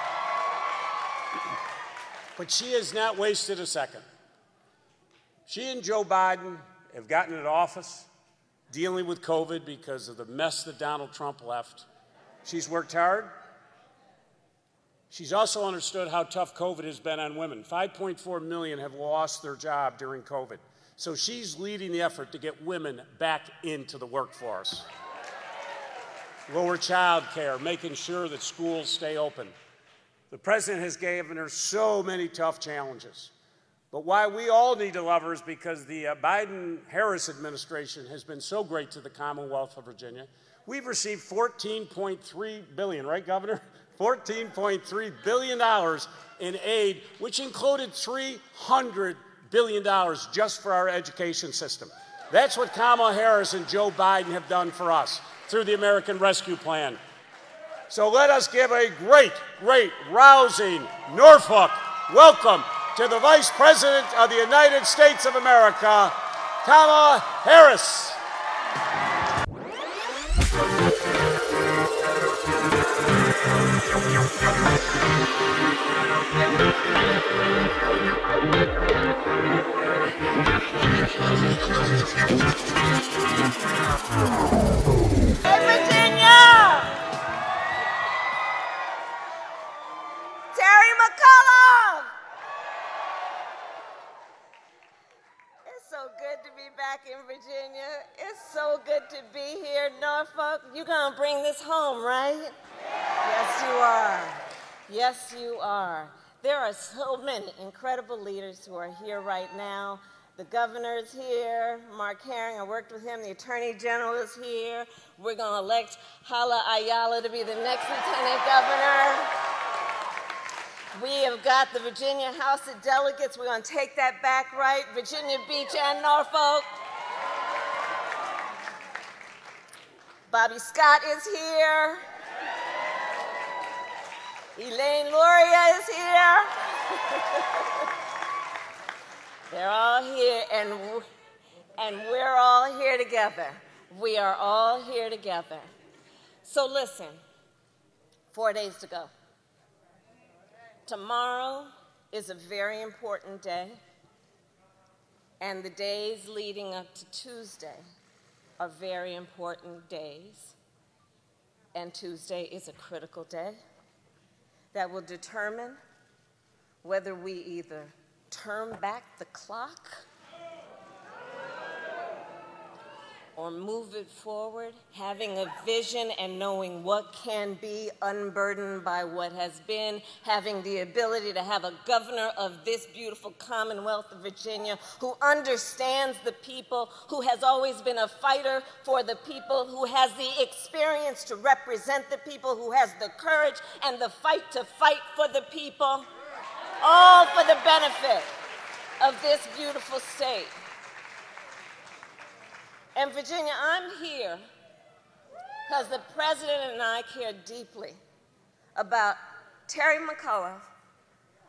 Speaker 6: But she has not wasted a second. She and Joe Biden have gotten into office dealing with COVID because of the mess that Donald Trump left. She's worked hard. She's also understood how tough COVID has been on women. 5.4 million have lost their job during COVID. So she's leading the effort to get women back into the workforce. Lower child care, making sure that schools stay open. The president has given her so many tough challenges. But why we all need to love her is because the Biden-Harris administration has been so great to the Commonwealth of Virginia. We've received $14.3 billion, right, Governor? $14.3 billion in aid, which included $300 billion just for our education system. That's what Kamala Harris and Joe Biden have done for us through the American Rescue Plan. So let us give a great, rousing Norfolk welcome to the Vice President of the United States of America, Kamala Harris.
Speaker 3: Hey, Virginia! Terry McAuliffe! It's so good to be back in Virginia. It's so good to be here, Norfolk. You're gonna bring this home, right? Yes, you are. Yes, you are. There are so many incredible leaders who are here right now. The governor is here, Mark Herring, I worked with him. The attorney general is here. We're gonna elect Hala Ayala to be the next lieutenant governor. We have got the Virginia House of Delegates. We're gonna take that back, right? Virginia Beach and Norfolk.
Speaker 8: Bobby Scott is here. Elaine Luria is here. They're all here, and we're all here together. We are all here together. So listen, 4 days to go. Tomorrow is a very important day, and the days leading up to Tuesday are very important days, and Tuesday is a critical day that will determine whether we either turn back the clock or move it forward, having a vision and knowing what can be, unburdened by what has been, having the ability to have a governor of this beautiful Commonwealth of Virginia who understands the people, who has always been a fighter for the people, who has the experience to represent the people, who has the courage and the fight to fight for the people, all for the benefit of this beautiful state. And Virginia, I'm here because the President and I care deeply about Terry McAuliffe,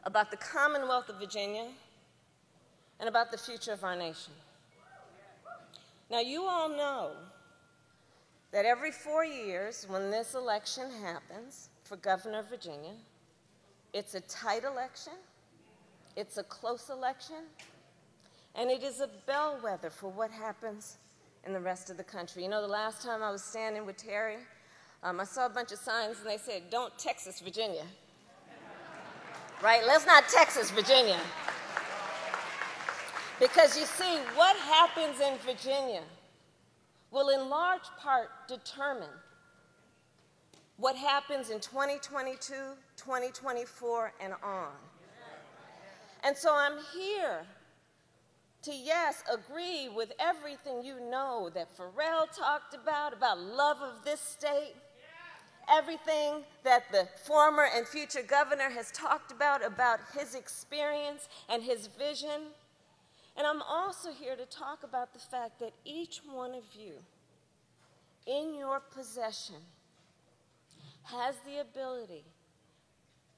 Speaker 8: about the Commonwealth of Virginia, and about the future of our nation. Now, you all know that every 4 years when this election happens for governor of Virginia, it's a tight election, it's a close election, and it is a bellwether for what happens in the rest of the country. You know, the last time I was standing with Terry, I saw a bunch of signs and they said, "Don't Texas, Virginia." Right? Let's not Texas, Virginia. Because you see, what happens in Virginia will in large part determine what happens in 2022, 2024, and on. And so I'm here to, yes, agree with everything you know that Pharrell talked about love of this state, everything that the former and future governor has talked about his experience and his vision. And I'm also here to talk about the fact that each one of you in your possession has the ability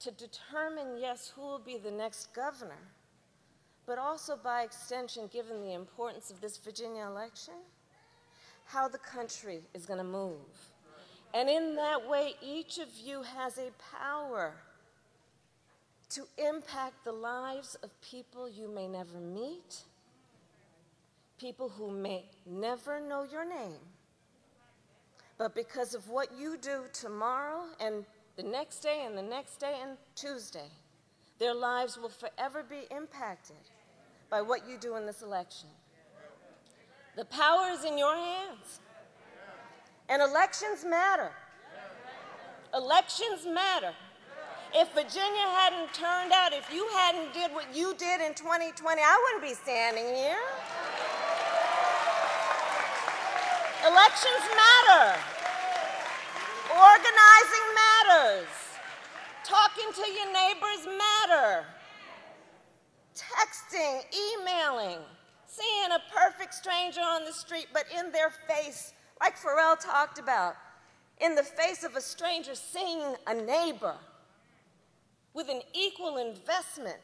Speaker 8: to determine, yes, who will be the next governor, but also by extension, given the importance of this Virginia election, how the country is going to move. And in that way, each of you has a power to impact the lives of people you may never meet, people who may never know your name, but because of what you do tomorrow and the next day and the next day and Tuesday, their lives will forever be impacted by what you do in this election. The power is in your hands. And elections matter. Elections matter. If Virginia hadn't turned out, if you hadn't did what you did in 2020, I wouldn't be standing here. Elections matter. Organizing matters. Talking to your neighbors matter. Texting, emailing, seeing a perfect stranger on the street, but in their face, like Pharrell talked about, in the face of a stranger, seeing a neighbor with an equal investment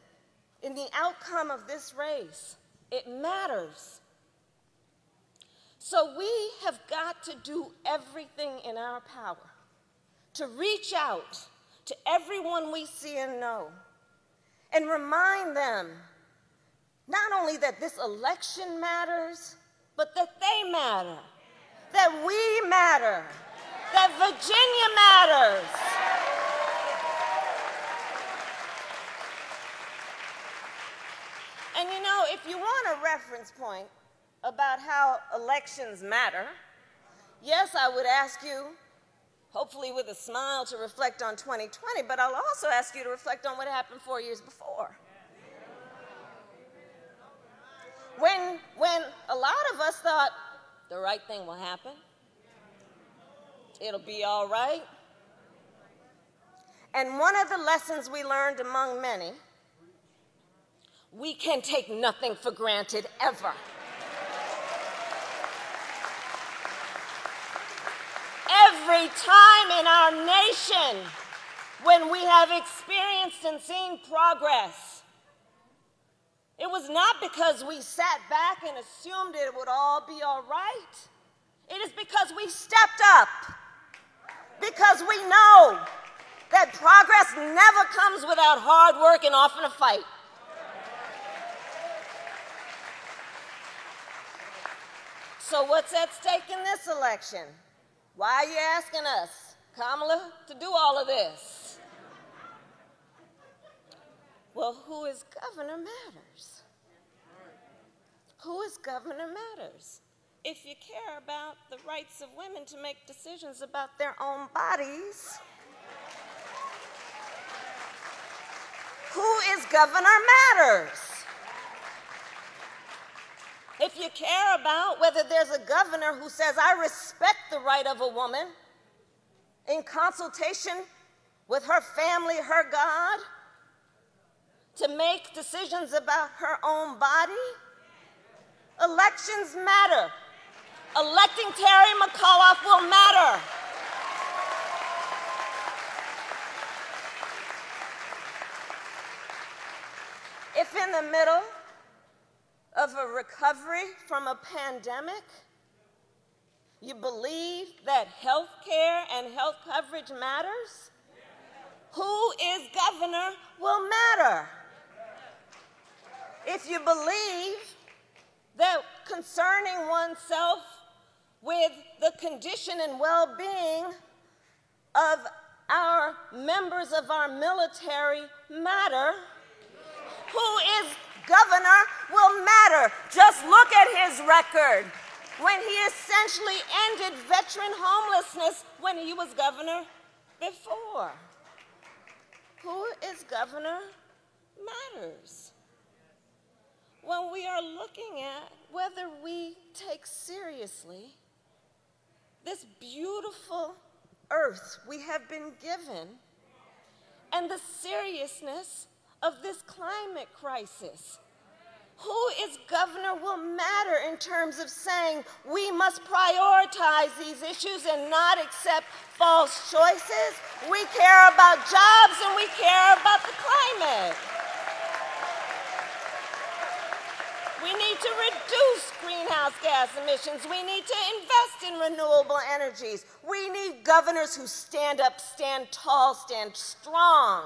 Speaker 8: in the outcome of this race. It matters. So we have got to do everything in our power to reach out to everyone we see and know and remind them not only that this election matters, but that they matter, that we matter, that Virginia matters. And you know, if you want a reference point about how elections matter, yes, I would ask you, hopefully with a smile, to reflect on 2020, but I'll also ask you to reflect on what happened 4 years before. When a lot of us thought the right thing will happen, it'll be all right. And one of the lessons we learned among many, we can take nothing for granted ever. every time in our nation when we have experienced and seen progress, it was not because we sat back and assumed it would all be all right. It is because we stepped up, because we know that progress never comes without hard work and often a fight. So what's at stake in this election? Why are you asking us, Kamala, to do all of this? Well, who is governor matters. Who is governor matters. If you care about the rights of women to make decisions about their own bodies, who is governor matters. If you care about whether there's a governor who says, I respect the right of a woman in consultation with her family, her God, to make decisions about her own body, elections matter. Electing Terry McAuliffe will matter. If in the middle of a recovery from a pandemic, you believe that health care and health coverage matters, who is governor will matter. If you believe that concerning oneself with the condition and well-being of our members of our military matter, who is governor will matter. Just look at his record when he essentially ended veteran homelessness when he was governor before. Who is governor matters. When we are looking at whether we take seriously this beautiful earth we have been given and the seriousness of this climate crisis, who is governor will matter in terms of saying we must prioritize these issues and not accept false choices. We care about jobs and we care about the climate. We need to reduce greenhouse gas emissions. We need to invest in renewable energies. We need governors who stand up, stand tall, stand strong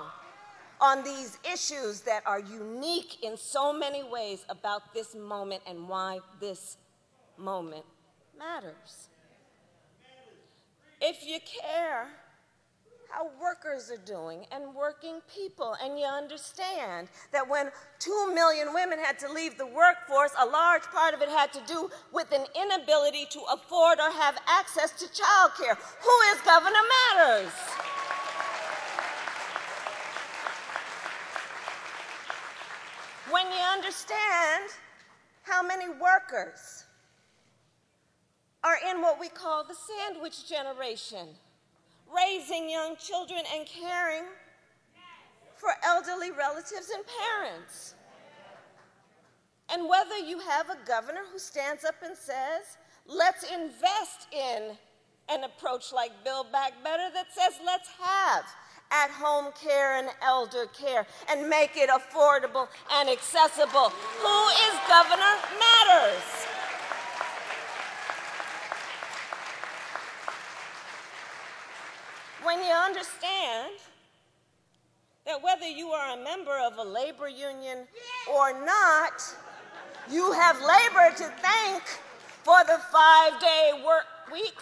Speaker 8: on these issues that are unique in so many ways about this moment and why this moment matters. If you care how workers are doing and working people, and you understand that when 2 million women had to leave the workforce, a large part of it had to do with an inability to afford or have access to child care. Who is governor matters. When you understand how many workers are in what we call the sandwich generation, raising young children and caring for elderly relatives and parents. And whether you have a governor who stands up and says, let's invest in an approach like Build Back Better that says let's have at-home care and elder care and make it affordable and accessible. Who is governor matters. When you understand that whether you are a member of a labor union or not, you have labor to thank for the 5-day work week,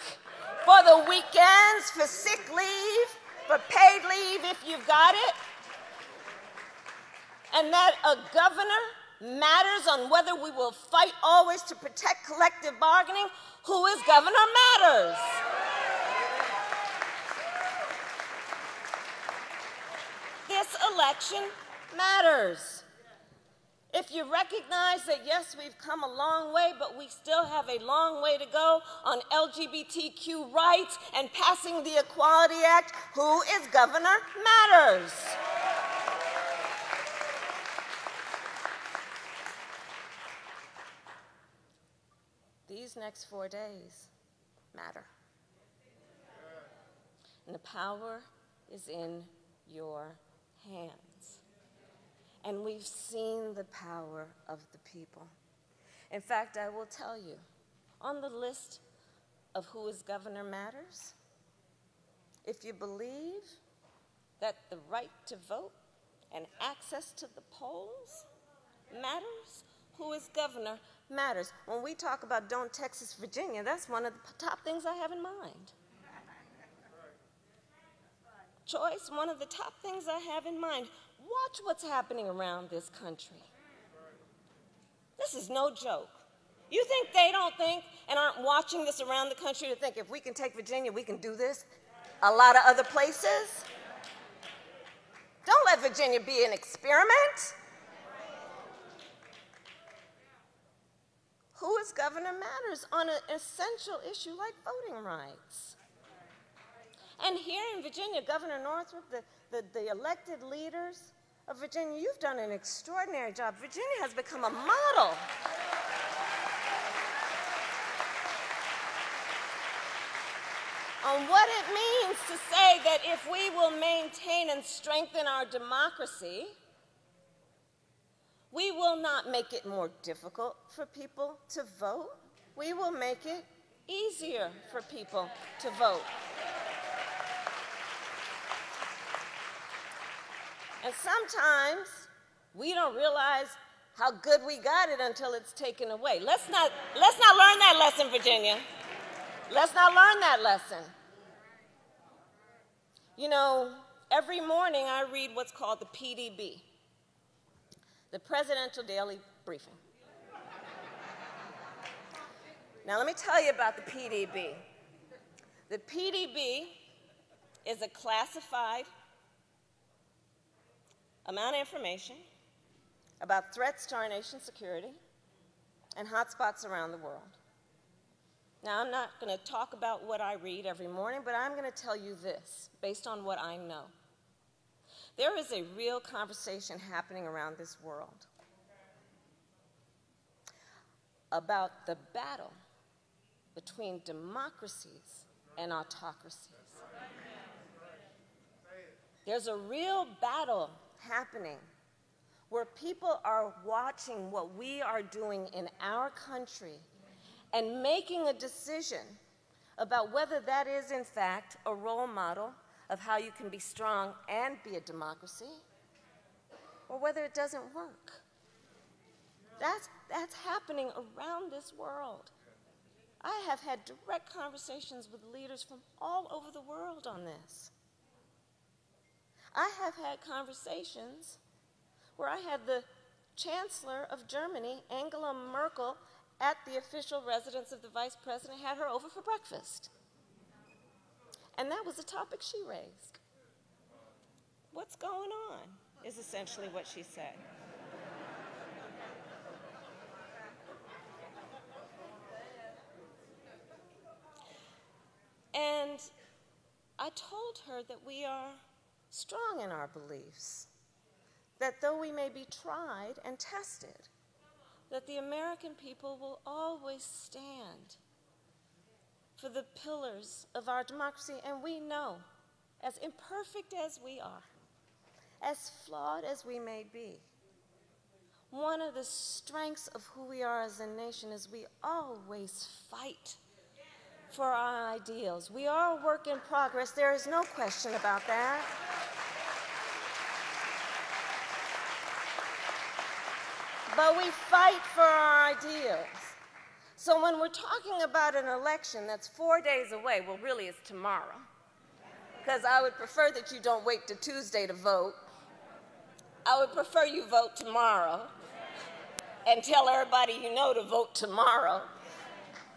Speaker 8: for the weekends, for sick leave, for paid leave if you've got it, and that a governor matters on whether we will fight always to protect collective bargaining. Who is governor matters. This election matters. If you recognize that, yes, we've come a long way, but we still have a long way to go on LGBTQ rights and passing the Equality Act, who is governor matters. These next 4 days matter. the power is in your hands. And we've seen the power of the people. In fact, I will tell you, on the list of who is governor matters, if you believe that the right to vote and access to the polls matters, who is governor matters. When we talk about Don't Texas, Virginia, that's one of the top things I have in mind. Choice, one of the top things I have in mind. Watch what's happening around this country. This is no joke. You think they don't think and aren't watching this around the country to think if we can take Virginia, we can do this a lot of other places? Don't let Virginia be an experiment. Who is governor matters on an essential issue like voting rights. And here in Virginia, Governor Northrup, the elected leaders of Virginia, you've done an extraordinary job. Virginia has become a model. On what it means to say that if we will maintain and strengthen our democracy, we will not make it more difficult for people to vote. We will make it easier for people to vote. And sometimes we don't realize how good we got it until it's taken away. Let's not learn that lesson, Virginia. Let's not learn that lesson. You know, every morning I read what's called the PDB, the Presidential Daily Briefing. Now let me tell you about the PDB. The PDB is a classified amount of information about threats to our nation's security and hotspots around the world. Now, I'm not going to talk about what I read every morning, but I'm going to tell you this, based on what I know. There is a real conversation happening around this world about the battle between democracies and autocracies. There's a real battle happening where people are watching what we are doing in our country and making a decision about whether that is, in fact, a role model of how you can be strong and be a democracy, or whether it doesn't work. That's happening around this world. I have had direct conversations with leaders from all over the world on this. I have had conversations where I had the Chancellor of Germany, Angela Merkel, at the official residence of the Vice President, had her over for breakfast. And that was a topic she raised. What's going on, is essentially what she said. And I told her that we are strong in our beliefs, that though we may be tried and tested, that the American people will always stand for the pillars of our democracy. And we know, as imperfect as we are, as flawed as we may be, one of the strengths of who we are as a nation is we always fight for our ideals. We are a work in progress. There is no question about that. But we fight for our ideals. So when we're talking about an election that's 4 days away, well, really it's tomorrow, because I would prefer that you don't wait till Tuesday to vote. I would prefer you vote tomorrow and tell everybody you know to vote tomorrow.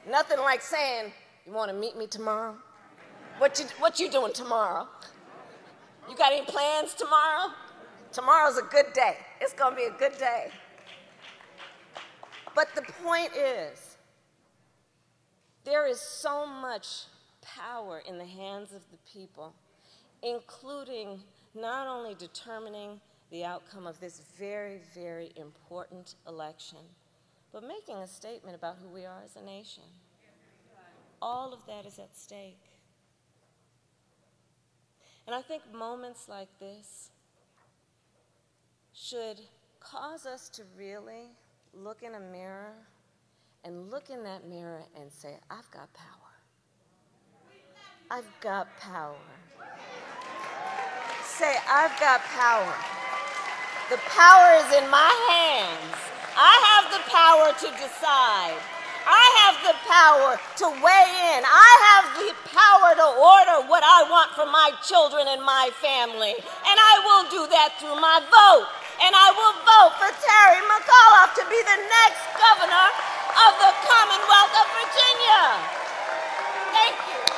Speaker 8: Nothing like saying, you want to meet me tomorrow? What you doing tomorrow? You got any plans tomorrow? Tomorrow's a good day. It's going to be a good day. But the point is, there is so much power in the hands of the people, including not only determining the outcome of this very, very important election, but making a statement about who we are as a nation. All of that is at stake. And I think moments like this should cause us to really look in a mirror and look in that mirror and say, I've got power. I've got power. Say, I've got power. The power is in my hands. I have the power to decide. I have the power to weigh in. I have the power to order what I want for my children and my family. And I will do that through my vote. And I will vote for Terry McAuliffe to be the next governor of the Commonwealth of Virginia. Thank you.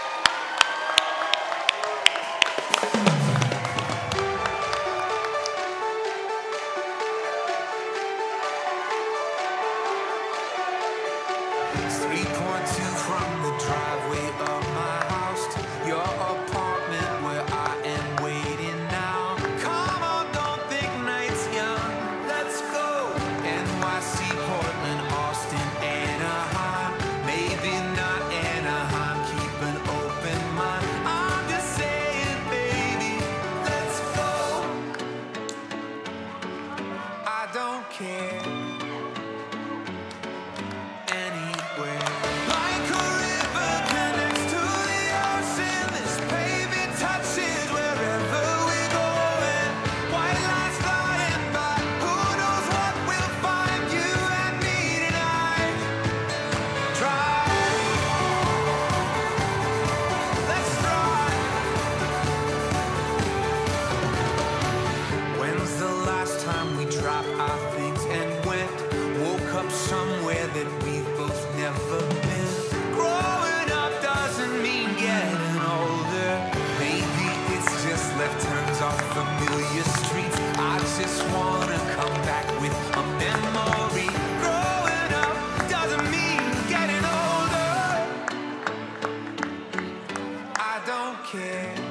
Speaker 9: Care.